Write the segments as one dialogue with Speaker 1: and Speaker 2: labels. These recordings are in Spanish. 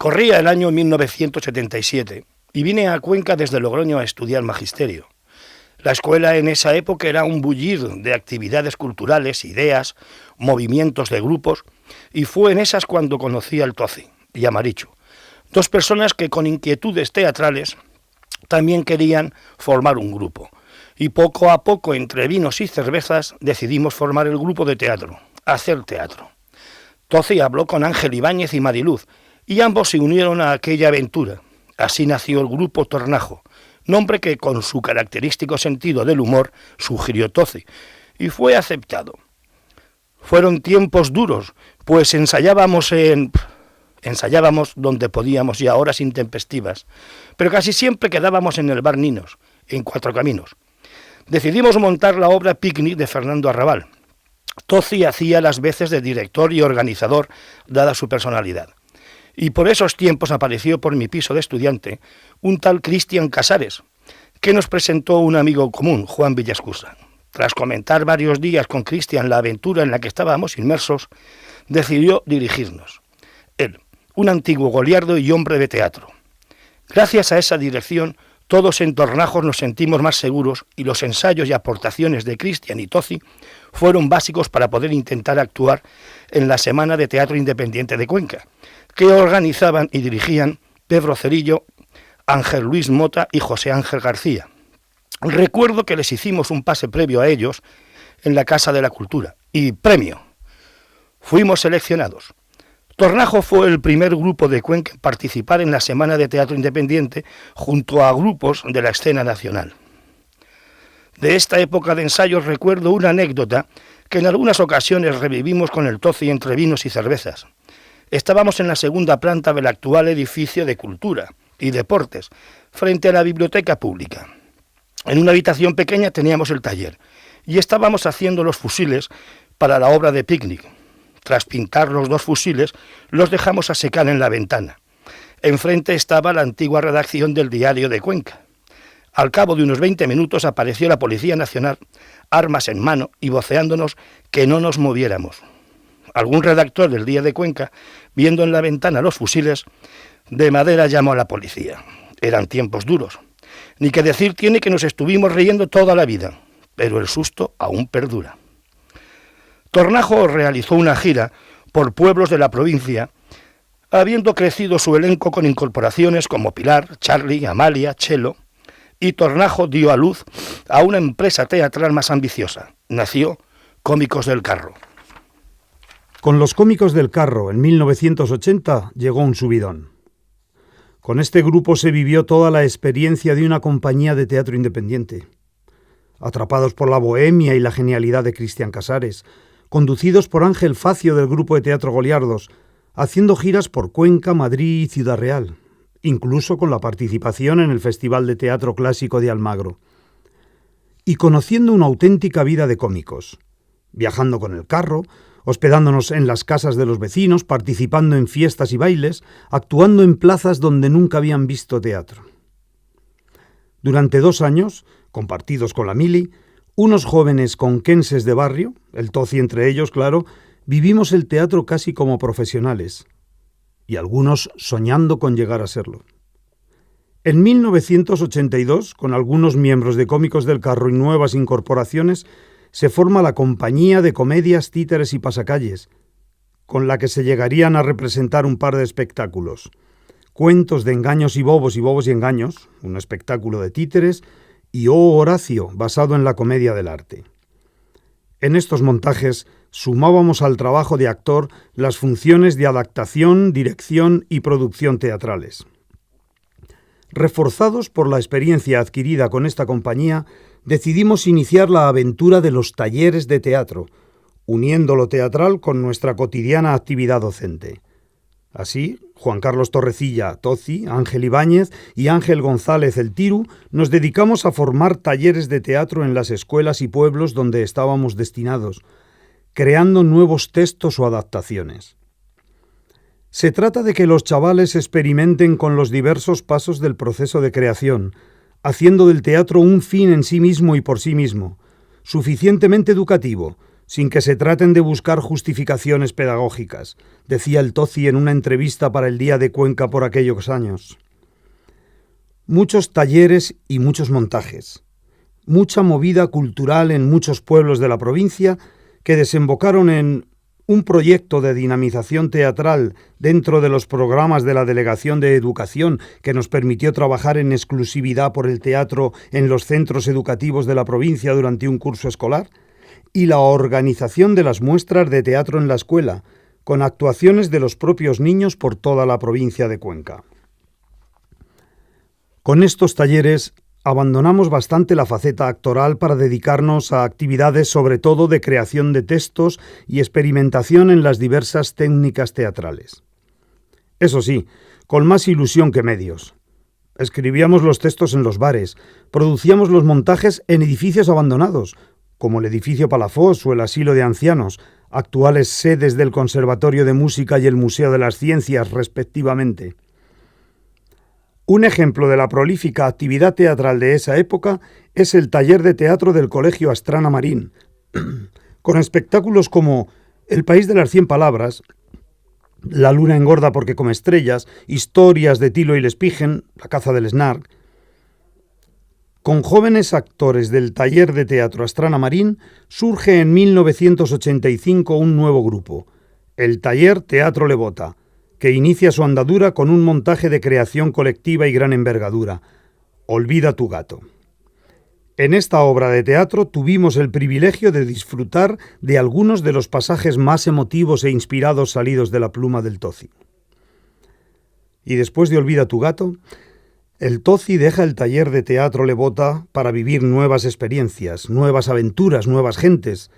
Speaker 1: Corría el año 1977 y vine a Cuenca desde Logroño a estudiar magisterio. La escuela en esa época era un bullir de actividades culturales, ideas, movimientos de grupos, y fue en esas cuando conocí al Toci y a Marichu, dos personas que con inquietudes teatrales también querían formar un grupo. Y poco a poco, entre vinos y cervezas, decidimos formar el grupo de teatro, hacer teatro. Toci habló con Ángel Ibáñez y Mariluz, y ambos se unieron a aquella aventura. Así nació el grupo Tornajo, nombre que con su característico sentido del humor sugirió Toci, y fue aceptado. Fueron tiempos duros, pues ensayábamos donde podíamos y a horas intempestivas, pero casi siempre quedábamos en el bar Ninos, en Cuatro Caminos. Decidimos montar la obra Picnic de Fernando Arrabal. Toci hacía las veces de director y organizador, dada su personalidad. Y por esos tiempos apareció por mi piso de estudiante un tal Cristian Casares, que nos presentó un amigo común, Juan Villascusa. Tras comentar varios días con Cristian la aventura en la que estábamos inmersos, decidió dirigirnos. Él, un antiguo goliardo y hombre de teatro. Gracias a esa dirección, todos en Tornajos nos sentimos más seguros y los ensayos y aportaciones de Cristian y Toci fueron básicos para poder intentar actuar en la Semana de Teatro Independiente de Cuenca, que organizaban y dirigían Pedro Cerillo, Ángel Luis Mota y José Ángel García. Recuerdo que les hicimos un pase previo a ellos en la Casa de la Cultura y premio. Fuimos seleccionados. Tornajo fue el primer grupo de Cuenca en participar en la Semana de Teatro Independiente junto a grupos de la escena nacional. De esta época de ensayos recuerdo una anécdota que en algunas ocasiones revivimos con el Toci entre vinos y cervezas. Estábamos en la segunda planta del actual edificio de Cultura y Deportes, frente a la biblioteca pública. En una habitación pequeña teníamos el taller y estábamos haciendo los fusiles para la obra de Picnic. Tras pintar los dos fusiles, los dejamos a secar en la ventana. Enfrente estaba la antigua redacción del Diario de Cuenca. Al cabo de unos 20 minutos apareció la Policía Nacional, armas en mano y voceándonos que no nos moviéramos. Algún redactor del Día de Cuenca, viendo en la ventana los fusiles de madera, llamó a la policía. Eran tiempos duros. Ni que decir tiene que nos estuvimos riendo toda la vida, pero el susto aún perdura. Tornajo realizó una gira por pueblos de la provincia, habiendo crecido su elenco con incorporaciones como Pilar, Charly, Amalia, Chelo, y Tornajo dio a luz a una empresa teatral más ambiciosa. Nació Cómicos del Carro.
Speaker 2: Con los Cómicos del Carro, en 1980, llegó un subidón. Con este grupo se vivió toda la experiencia de una compañía de teatro independiente. Atrapados por la bohemia y la genialidad de Cristian Casares, conducidos por Ángel Facio del grupo de teatro Goliardos, haciendo giras por Cuenca, Madrid y Ciudad Real, incluso con la participación en el Festival de Teatro Clásico de Almagro. Y conociendo una auténtica vida de cómicos, viajando con el carro, hospedándonos en las casas de los vecinos, participando en fiestas y bailes, actuando en plazas donde nunca habían visto teatro. Durante 2 años, compartidos con la mili, unos jóvenes conquenses de barrio, el Toci entre ellos, claro, vivimos el teatro casi como profesionales, y algunos soñando con llegar a serlo. En 1982, con algunos miembros de Cómicos del Carro y nuevas incorporaciones, se forma la Compañía de Comedias, Títeres y Pasacalles, con la que se llegarían a representar un par de espectáculos. Cuentos de engaños y bobos y engaños, un espectáculo de títeres, y Oh Horacio, basado en la comedia del arte. En estos montajes sumábamos al trabajo de actor las funciones de adaptación, dirección y producción teatrales. Reforzados por la experiencia adquirida con esta compañía, decidimos iniciar la aventura de los talleres de teatro, uniendo lo teatral con nuestra cotidiana actividad docente. Así, Juan Carlos Torrecilla, Toci, Ángel Ibáñez y Ángel González el Tiru nos dedicamos a formar talleres de teatro en las escuelas y pueblos donde estábamos destinados, creando nuevos textos o adaptaciones. Se trata de que los chavales experimenten con los diversos pasos del proceso de creación, haciendo del teatro un fin en sí mismo y por sí mismo, suficientemente educativo, sin que se traten de buscar justificaciones pedagógicas, decía el Toci en una entrevista para el Día de Cuenca por aquellos años. Muchos talleres y muchos montajes, mucha movida cultural en muchos pueblos de la provincia que desembocaron en un proyecto de dinamización teatral dentro de los programas de la Delegación de Educación que nos permitió trabajar en exclusividad por el teatro en los centros educativos de la provincia durante un curso escolar, y la organización de las muestras de teatro en la escuela, con actuaciones de los propios niños por toda la provincia de Cuenca. Con estos talleres abandonamos bastante la faceta actoral para dedicarnos a actividades sobre todo de creación de textos y experimentación en las diversas técnicas teatrales. Eso sí, con más ilusión que medios. Escribíamos los textos en los bares, producíamos los montajes en edificios abandonados, como el edificio Palafox o el asilo de ancianos, actuales sedes del Conservatorio de Música y el Museo de las Ciencias, respectivamente. Un ejemplo de la prolífica actividad teatral de esa época es el taller de teatro del Colegio Astrana Marín, con espectáculos como El país de las 100 palabras, La luna engorda porque come estrellas, Historias de Tilo y Lespigen, La caza del Snark. Con jóvenes actores del taller de teatro Astrana Marín surge en 1985 un nuevo grupo, el Taller Teatro Levota, que inicia su andadura con un montaje de creación colectiva y gran envergadura, Olvida tu gato. En esta obra de teatro tuvimos el privilegio de disfrutar de algunos de los pasajes más emotivos e inspirados salidos de la pluma del Toci. Y después de Olvida tu gato, el Toci deja el taller de teatro Levota para vivir nuevas experiencias, nuevas aventuras, nuevas gentes,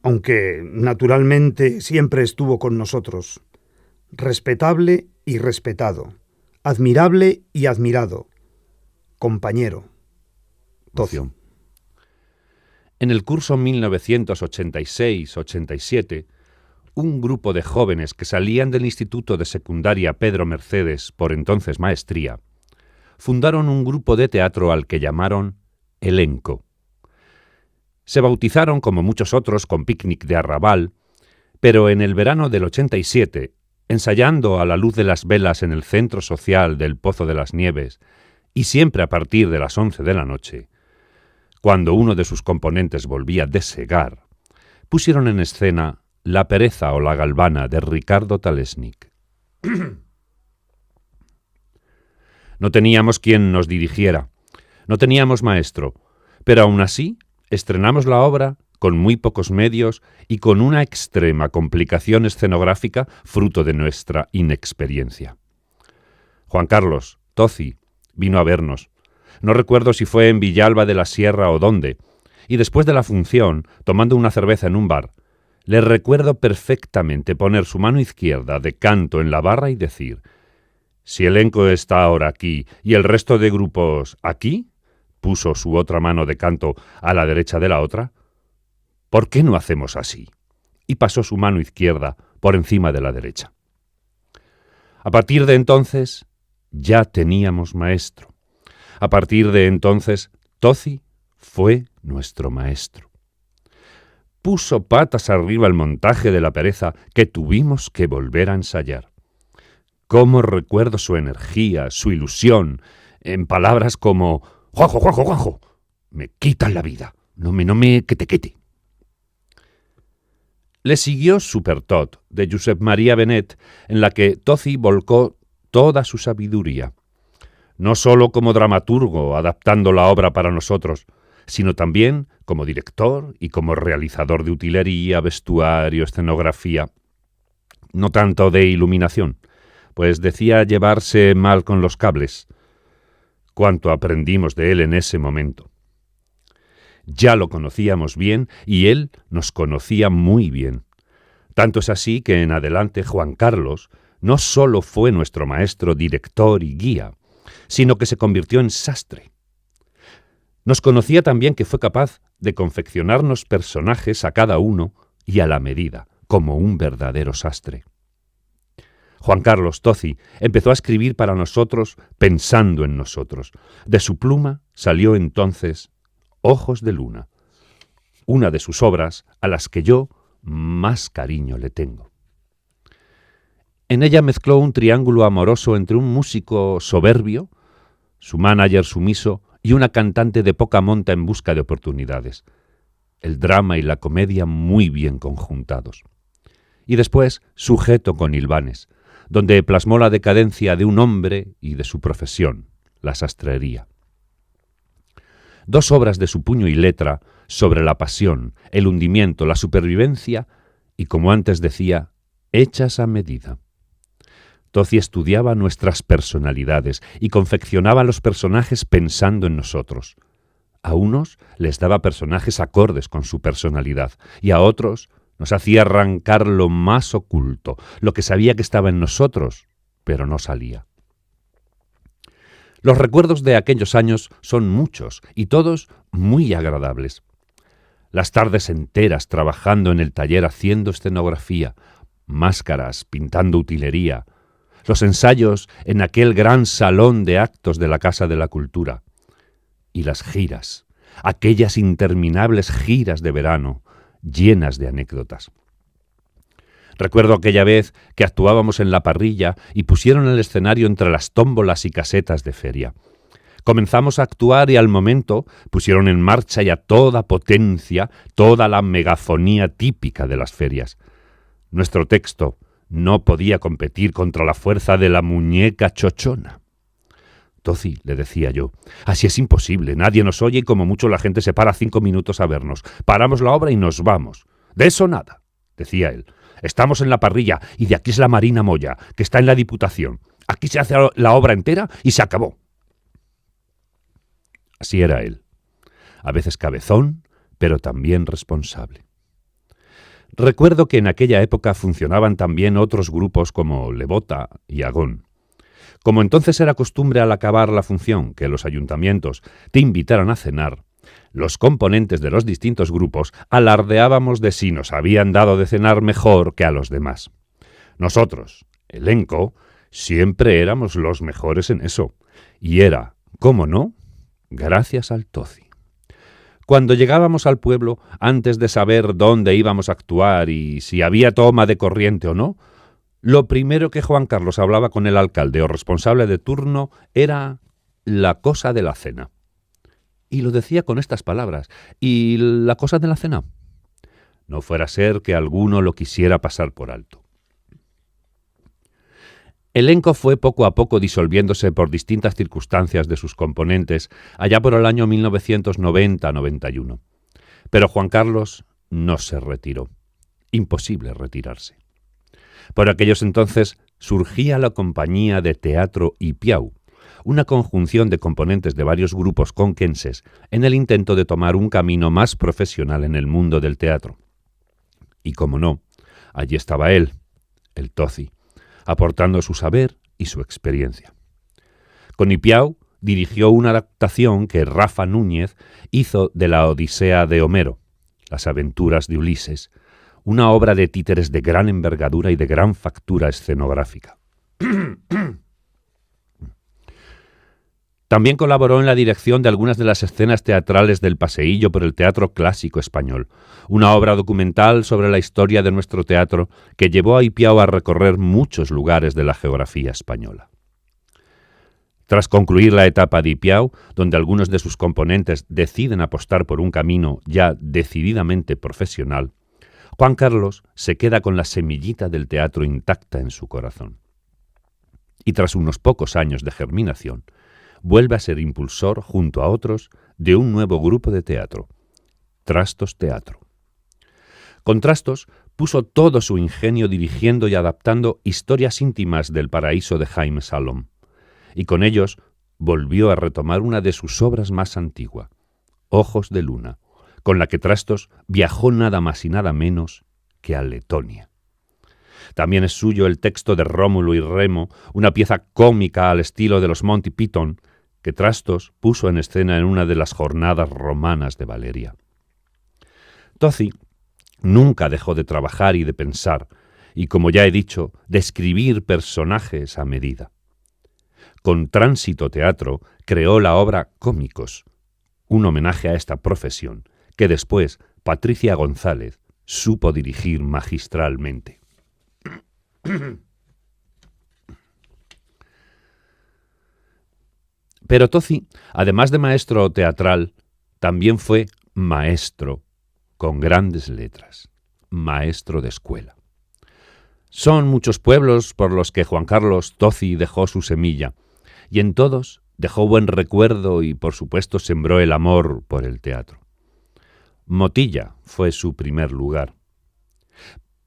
Speaker 2: aunque naturalmente siempre estuvo con nosotros. Respetable y respetado, admirable y admirado, compañero. Toci.
Speaker 3: En el curso 1986-87, un grupo de jóvenes que salían del Instituto de Secundaria Pedro Mercedes, por entonces maestría, fundaron un grupo de teatro al que llamaron Elenco. Se bautizaron, como muchos otros, con picnic de arrabal, pero en el verano del 87, ensayando a la luz de las velas en el centro social del Pozo de las Nieves, y siempre a partir de las 11 de la noche, cuando uno de sus componentes volvía de segar, pusieron en escena La pereza o la galvana de Ricardo Talesnik. No teníamos quien nos dirigiera, no teníamos maestro, pero aún así estrenamos la obra con muy pocos medios y con una extrema complicación escenográfica fruto de nuestra inexperiencia. Juan Carlos, Toci, vino a vernos. No recuerdo si fue en Villalba de la Sierra o dónde, y después de la función, tomando una cerveza en un bar, le recuerdo perfectamente poner su mano izquierda de canto en la barra y decir: «Si Elenco está ahora aquí y el resto de grupos aquí», puso su otra mano de canto a la derecha de la otra, «¿por qué no hacemos así?», y pasó su mano izquierda por encima de la derecha. A partir de entonces ya teníamos maestro. A partir de entonces Toci fue nuestro maestro. Puso patas arriba el montaje de La pereza que tuvimos que volver a ensayar. Cómo recuerdo su energía, su ilusión, en palabras como «Juanjo, Juanjo, Juanjo, me quitan la vida, no me que te quite». Le siguió Supertot, de Josep María Benet, en la que Toci volcó toda su sabiduría, no sólo como dramaturgo adaptando la obra para nosotros, sino también como director y como realizador de utilería, vestuario, escenografía, no tanto de iluminación, pues decía llevarse mal con los cables. Cuánto aprendimos de él en ese momento. Ya lo conocíamos bien y él nos conocía muy bien. Tanto es así que en adelante Juan Carlos no solo fue nuestro maestro, director y guía, sino que se convirtió en sastre. Nos conocía también que fue capaz de confeccionarnos personajes a cada uno y a la medida, como un verdadero sastre. Juan Carlos Toci empezó a escribir para nosotros pensando en nosotros. De su pluma salió entonces Ojos de Luna, una de sus obras a las que yo más cariño le tengo. En ella mezcló un triángulo amoroso entre un músico soberbio, su mánager sumiso y una cantante de poca monta en busca de oportunidades. El drama y la comedia muy bien conjuntados. Y después Sujeto con hilvanes, donde plasmó la decadencia de un hombre y de su profesión, la sastrería. Dos obras de su puño y letra sobre la pasión, el hundimiento, la supervivencia y, como antes decía, hechas a medida. Toci estudiaba nuestras personalidades y confeccionaba los personajes pensando en nosotros. A unos les daba personajes acordes con su personalidad y a otros nos hacía arrancar lo más oculto, lo que sabía que estaba en nosotros, pero no salía. Los recuerdos de aquellos años son muchos y todos muy agradables. Las tardes enteras trabajando en el taller haciendo escenografía, máscaras, pintando utilería, los ensayos en aquel gran salón de actos de la Casa de la Cultura y las giras, aquellas interminables giras de verano llenas de anécdotas. Recuerdo aquella vez que actuábamos en La Parrilla y pusieron el escenario entre las tómbolas y casetas de feria. Comenzamos a actuar y al momento pusieron en marcha y a toda potencia toda la megafonía típica de las ferias. Nuestro texto no podía competir contra la fuerza de la muñeca chochona. Toci, le decía yo, así es imposible, nadie nos oye y como mucho la gente se para 5 minutos a vernos. Paramos la obra y nos vamos. De eso nada, decía él. Estamos en La Parrilla y de aquí es la Marina Moya, que está en la Diputación. Aquí se hace la obra entera y se acabó. Así era él, a veces cabezón, pero también responsable. Recuerdo que en aquella época funcionaban también otros grupos como Levota y Agón. Como entonces era costumbre al acabar la función que los ayuntamientos te invitaran a cenar, los componentes de los distintos grupos alardeábamos de si nos habían dado de cenar mejor que a los demás. Nosotros, elenco, siempre éramos los mejores en eso, y era, ¿cómo no?, gracias al Toci. Cuando llegábamos al pueblo, antes de saber dónde íbamos a actuar y si había toma de corriente o no, lo primero que Juan Carlos hablaba con el alcalde o responsable de turno era la cosa de la cena. Y lo decía con estas palabras: ¿y la cosa de la cena? No fuera a ser que alguno lo quisiera pasar por alto. El elenco fue poco a poco disolviéndose por distintas circunstancias de sus componentes allá por el año 1990-91. Pero Juan Carlos no se retiró. Imposible retirarse. Por aquellos entonces surgía la compañía de teatro Ipiau, una conjunción de componentes de varios grupos conquenses en el intento de tomar un camino más profesional en el mundo del teatro. Y como no, allí estaba él, el Toci, aportando su saber y su experiencia. Con Ipiau dirigió una adaptación que Rafa Núñez hizo de la Odisea de Homero, Las aventuras de Ulises, una obra de títeres de gran envergadura y de gran factura escenográfica. También colaboró en la dirección de algunas de las escenas teatrales del Paseillo por el Teatro Clásico Español, una obra documental sobre la historia de nuestro teatro que llevó a Ipiau a recorrer muchos lugares de la geografía española. Tras concluir la etapa de Ipiau, donde algunos de sus componentes deciden apostar por un camino ya decididamente profesional, Juan Carlos se queda con la semillita del teatro intacta en su corazón. Y tras unos pocos años de germinación, vuelve a ser impulsor, junto a otros, de un nuevo grupo de teatro, Trastos Teatro. Con Trastos puso todo su ingenio dirigiendo y adaptando historias íntimas del paraíso de Jaime Salom, y con ellos volvió a retomar una de sus obras más antigua, Ojos de Luna, con la que Trastos viajó nada más y nada menos que a Letonia. También es suyo el texto de Rómulo y Remo, una pieza cómica al estilo de los Monty Python, que Trastos puso en escena en una de las jornadas romanas de Valeria. Toci nunca dejó de trabajar y de pensar, y como ya he dicho, de escribir personajes a medida. Con Tránsito Teatro creó la obra Cómicos, un homenaje a esta profesión, que después Patricia González supo dirigir magistralmente. Pero Toci, además de maestro teatral, también fue maestro con grandes letras, maestro de escuela. Son muchos pueblos por los que Juan Carlos Toci dejó su semilla, y en todos dejó buen recuerdo y, por supuesto, sembró el amor por el teatro. Motilla fue su primer lugar.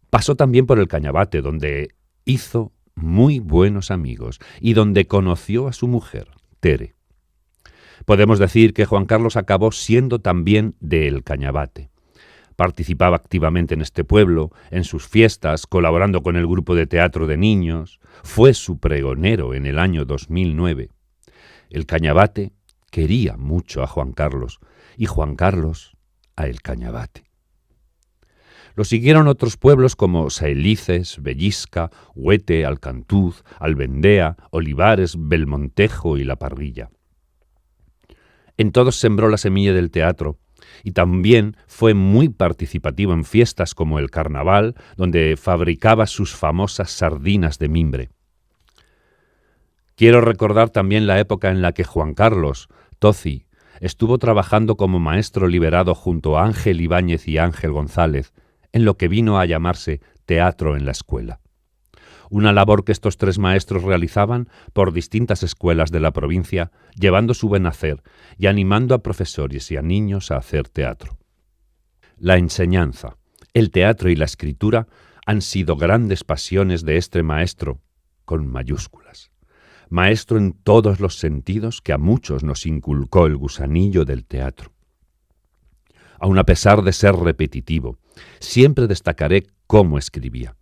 Speaker 3: Pasó también por el Cañabate, donde hizo muy buenos amigos y donde conoció a su mujer, Tere. Podemos decir que Juan Carlos acabó siendo también de El Cañabate. Participaba activamente en este pueblo, en sus fiestas, colaborando con el grupo de teatro de niños. Fue su pregonero en el año 2009. El Cañabate quería mucho a Juan Carlos y Juan Carlos a El Cañabate. Lo siguieron otros pueblos como Saelices, Bellisca, Huete, Alcantuz, Albendea, Olivares, Belmontejo y La Parrilla. En todos sembró la semilla del teatro y también fue muy participativo en fiestas como el Carnaval, donde fabricaba sus famosas sardinas de mimbre. Quiero recordar también la época en la que Juan Carlos Toci estuvo trabajando como maestro liberado junto a Ángel Ibáñez y Ángel González en lo que vino a llamarse Teatro en la Escuela. Una labor que estos tres maestros realizaban por distintas escuelas de la provincia, llevando su buen hacer y animando a profesores y a niños a hacer teatro. La enseñanza, el teatro y la escritura han sido grandes pasiones de este maestro, con mayúsculas. Maestro en todos los sentidos que a muchos nos inculcó el gusanillo del teatro. Aun a pesar de ser repetitivo, siempre destacaré cómo escribía,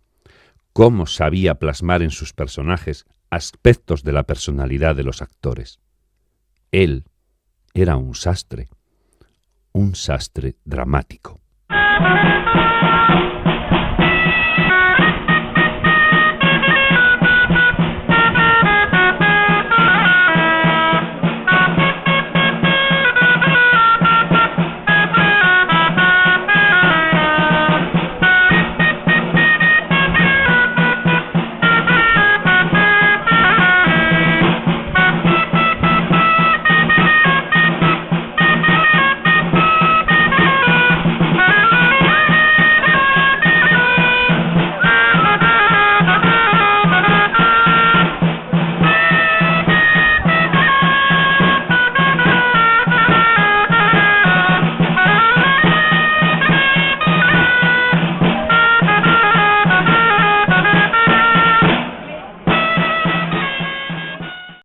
Speaker 3: cómo sabía plasmar en sus personajes aspectos de la personalidad de los actores. Él era un sastre dramático.